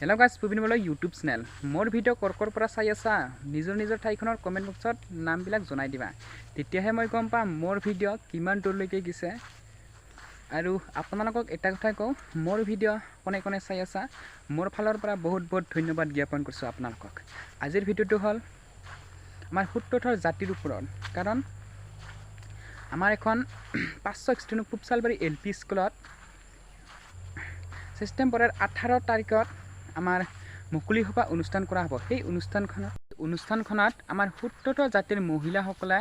Hello guys पुबिन बोलो YouTube channel मोर video কৰ পৰা চাই আছা নিজৰ ঠাইখনৰ কমেন্ট বক্সত নামবিলাক জনাই দিবা তেতিয়াহে মই গম পাম মোৰ ভিডিও কিমান দূৰলৈকে গৈছে আৰু আপোনালোকক এটা কথা কও মোৰ ভিডিও কোনে কোনে চাই আছা মোৰ ফালৰ পৰা বহুত বহুত ধন্যবাদ জ্ঞাপন কৰিছো আপোনালোকক আজিৰ ভিডিওটো হল আমাৰ সূত্ৰধৰ জাতিৰ ওপৰত কাৰণ আমাৰ এখন 561 পুপচালবাৰী এলপি স্কুলত সেপ্টেম্বৰৰ 18 তাৰিখত আমাৰ মুকলি সভা অনুষ্ঠান কৰা হ'ব এই অনুষ্ঠানখনত আমাৰ সূত্ৰধৰ জাতিৰ মহিলাসকলে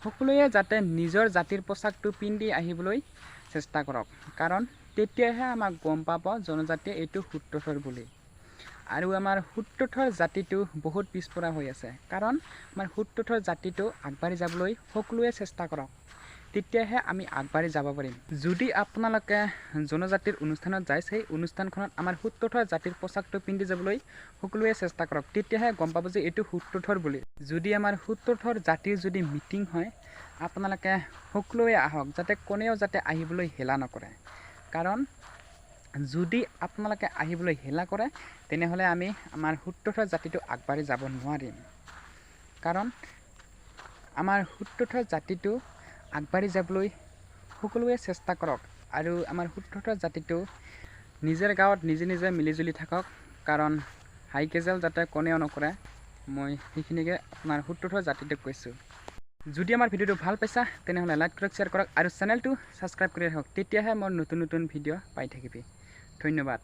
সকলোৱে যাতে নিজৰ জাতিৰ পোছাকটো পিন্ধি আহিবলৈ চেষ্টা কৰক কাৰণ তেতিয়াহে আমাক গম পাব জনজাতি এইটো সূত্ৰধৰ বুলি আৰু আমাৰ সূত্ৰধৰ জাতিটো বহুত পিছপৰা হৈ আছে কাৰণ আমাৰ সূত্ৰধৰ জাতিটো আগবাঢ়ি যাবলৈ সকলোৱে চেষ্টা কৰক তেতিয়াহে আমি আগবাঢ়ি যাব পাৰিম যদি আপোনালোকে জনজাতিৰ অনুষ্ঠানত যায় সেই অনুষ্ঠানখনত আমাৰ সূত্ৰধৰ জাতিৰ পোছাকটো পিন্ধি যাবলৈ সকলোৱে চেষ্টা কৰক তেতিয়াহে গম পাব যে এইটো সূত্ৰধৰ বুলি যদি আমাৰ সূত্ৰধৰ জাতিৰ যদি মিটিং হয় আপোনালোকে সকলোৱে আহক যাতে কোনেও যাতে আহিবলৈ হেলা নকৰে কাৰণ যদি আপোনালোকে আহিবলৈ হেলা কৰে তেনেহলে আমি আমাৰ সূত্ৰধৰ জাতিটো আগবাঢ়ি যাব নোৱাৰিম কাৰণ আমাৰ সূত্ৰধৰ জাতিটো আগবাঢ়ি যাবলৈ সকলোৱে চেষ্টা কৰক আৰু আমাৰ সূত্ৰধৰ জাতিটো নিজৰ গাঁৱত নিজে মিলিজুলি থাকক কাৰণ হাই কেজেল যাতে কোনেও নকৰে মই সেইখিনিকে আপোনাৰ সূত্ৰধৰ জাতিটোক কৈছো যদি আমাৰ ভিডিওটো ভাল পাইছা তেনেহলে লাইক কৰক শ্বেয়াৰ কৰক আৰু চেনেলটো সাবস্ক্ৰাইব কৰি ৰাখক তেতিয়াহে মই নতুন ভিডিও পাই থাকিবি ধন্যবাদ।